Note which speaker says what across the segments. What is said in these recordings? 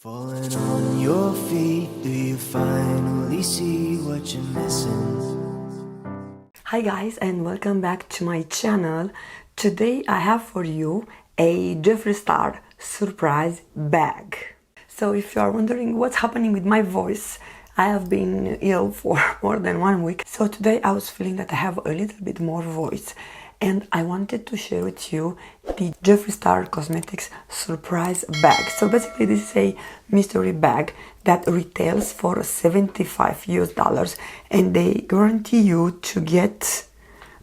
Speaker 1: Falling on your feet, do you finally see what you're missing?
Speaker 2: Hi guys, and welcome back to my channel. Today I have for you a Jefree Star Surprise bag. So if you are wondering what's happening with my voice, I have been ill for more than 1 week. So today I was feeling that I have a little bit more voice, and I wanted to share with you the Jefree Star Cosmetics Surprise Bag. So basically this is a mystery bag that retails for $75 and they guarantee you to get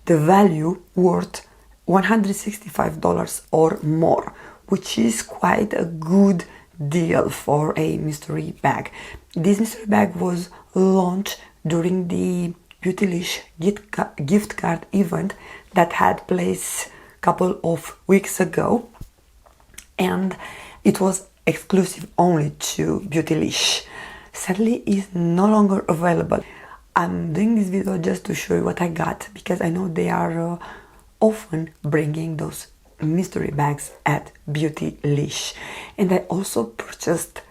Speaker 2: the value worth $165 or more, which is quite a good deal for a mystery bag. This mystery bag was launched during the Beautylish gift card event that had place a couple of weeks ago, and it was exclusive only to Beautylish. Sadly, it's no longer available. I'm doing this video just to show you what I got, because I know they are often bringing those mystery bags at Beautylish. And I also purchased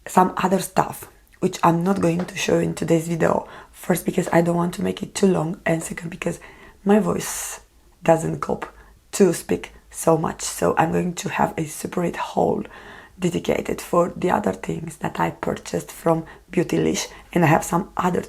Speaker 2: some other stuff, which I'm not going to show in today's video. First, because I don't want to make it too long, and second, because my voice doesn't cope to speak so much. So I'm going to have a separate haul dedicated for the other things that I purchased from Beautylish, and I have some other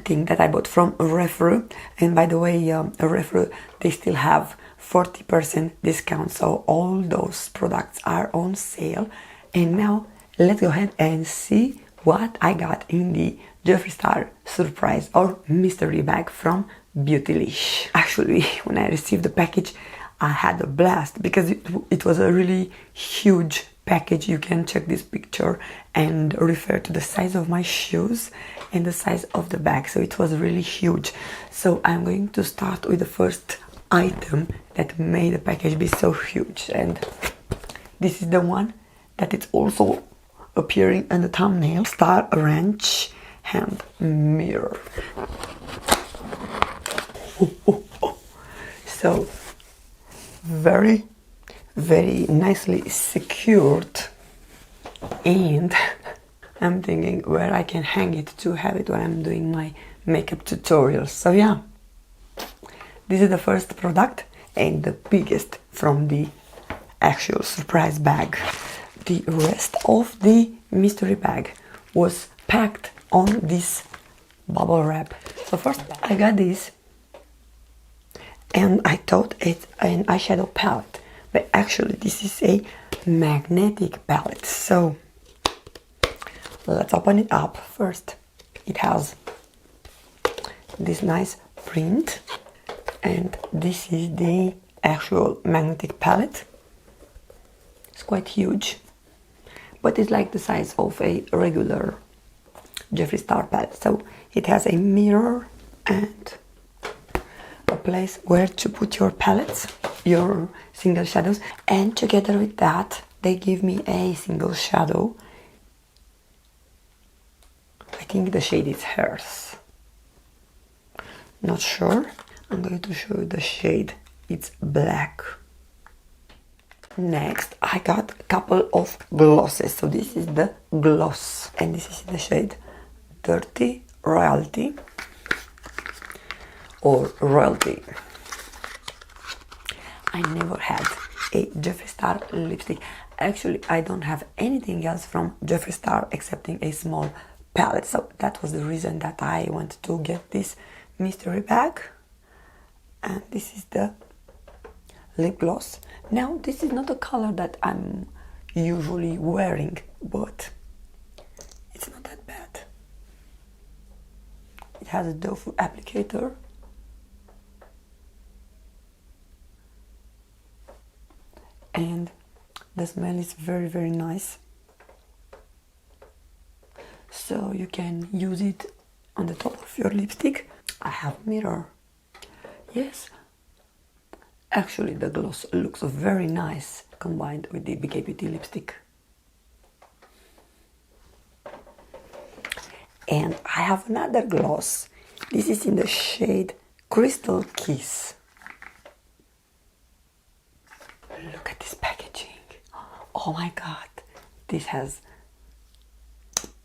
Speaker 2: thing that I bought from Rephr. And by the way, Rephr, they still have 40% discount, so all those products are on sale. And now let's go ahead and see what I got in the Jefree Star Surprise or mystery bag from Beautylish. Actually, when I received the package, I had a blast because it was a really huge package. You can check this picture and refer to the size of my shoes and the size of the bag. So it was really huge. So I'm going to start with the first item that made the package be so huge, and this is the one that it's also appearing in the thumbnail: Star Ranch hand mirror. So very nicely secured, and I'm thinking where I can hang it to have it when I'm doing my makeup tutorials. So yeah, this is the first product and the biggest from the actual surprise bag. The rest of the mystery bag was packed on this bubble wrap. So first I got this, and I thought it's an eyeshadow palette, but actually this is a magnetic palette. So let's open it up. First, it has this nice print, and this is the actual magnetic palette. It's quite huge, but it's like the size of a regular Jefree Star palette. So it has a mirror and a place where to put your palettes, your single shadows, and together with that they give me a single shadow. I think the shade is hers, not sure. I'm going to show you the shade. It's black. Next, I got a couple of glosses. So this is the gloss, and this is the shade Dirty Royalty or Royalty. I never had a Jefree Star lipstick. Actually, I don't have anything else from Jefree Star excepting a small palette. So that was the reason that I wanted to get this mystery bag. And this is the lip gloss. Now, this is not a color that I'm usually wearing, but it's not that bad. It has a doe foot applicator, and the smell is very nice. So you can use it on the top of your lipstick. I have a mirror. Yes, actually the gloss looks very nice combined with the BK Beauty lipstick. And I have another gloss. This is in the shade Crystal Kiss. Look at this packaging. Oh my god, this has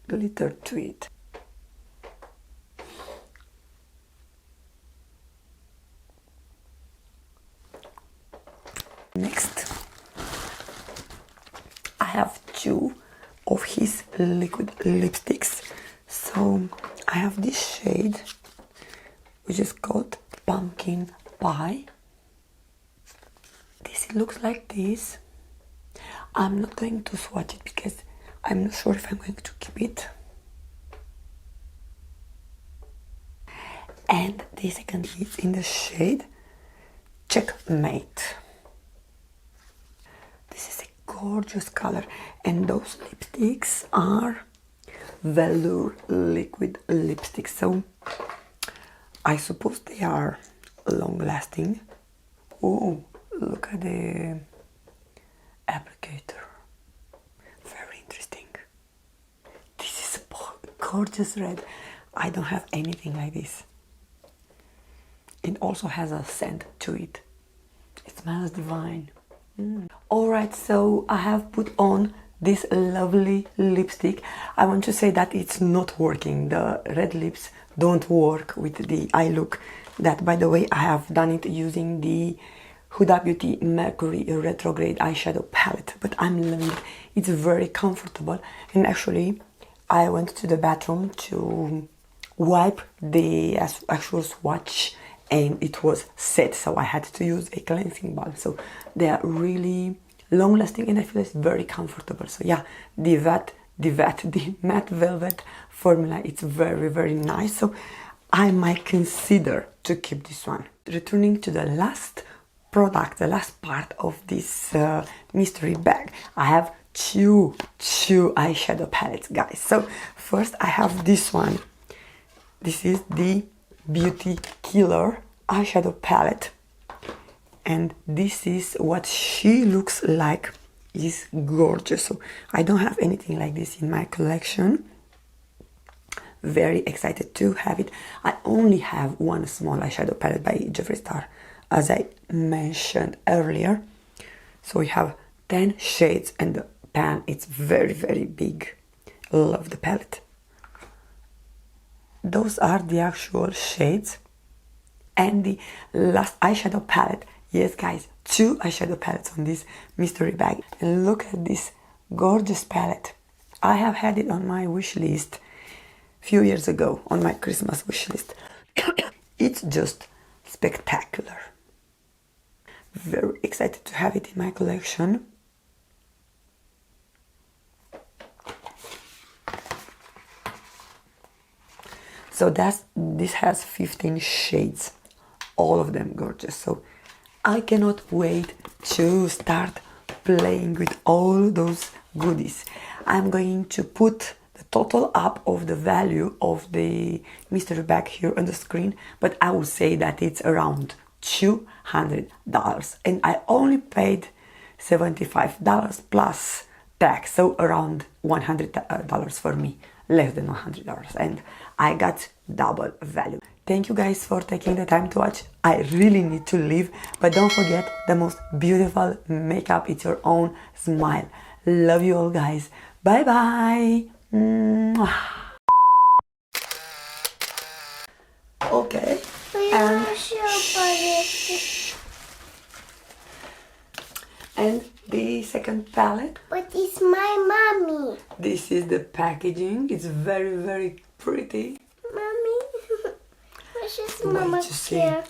Speaker 2: glitter to it. Next, I have two of his liquid lipsticks. So I have this shade, which is called Pumpkin Pie. It looks like this. I'm not going to swatch it because I'm not sure if I'm going to keep it. And the second is in the shade Checkmate. This is a gorgeous color, and those lipsticks are velour liquid lipsticks, so I suppose they are long lasting. Oh, look at the applicator, very interesting. This is a gorgeous red. I don't have anything like this. It also has a scent to it. It smells divine. Alright, so I have put on this lovely lipstick. I want to say that it's not working. The red lips don't work with the eye look. That, by the way, I have done it using the Huda Beauty Mercury Retrograde eyeshadow palette, but I'm loving it. It's very comfortable, and actually I went to the bathroom to wipe the actual swatch and it was set, so I had to use a cleansing balm. So they are really long lasting and I feel it's very comfortable. So yeah, the matte velvet formula, it's very nice, so I might consider to keep this one. Returning to the last product, the last part of this mystery bag, I have two eyeshadow palettes, guys. So first I have this one. This is the Beauty Killer eyeshadow palette, and this is what she looks like. Is gorgeous. So I don't have anything like this in my collection. Very excited to have it. I only have one small eyeshadow palette by Jefree Star, as I mentioned earlier. So we have 10 shades and the pan, it's very big. Love the palette. Those are the actual shades. And the last eyeshadow palette, yes guys, 2 eyeshadow palettes on this mystery bag. And look at this gorgeous palette. I have had it on my wish list a few years ago, on my Christmas wish list. It's just spectacular. Very excited to have it in my collection. So this has 15 shades, all of them gorgeous. So I cannot wait to start playing with all those goodies. I'm going to put the total up of the value of the mystery bag here on the screen, but I would say that it's around $200, and I only paid $75 plus tax, so around $100 for me, less than $100, and I got double value. Thank you guys for taking the time to watch. I really need to leave, but don't forget, the most beautiful makeup, it's your own smile. Love you all, guys. Bye bye. Okay, and the second palette.
Speaker 3: But it's my mommy.
Speaker 2: This is the packaging. It's very pretty.
Speaker 3: Mommy, where's
Speaker 2: Wait
Speaker 3: Mama
Speaker 2: to see.
Speaker 3: here?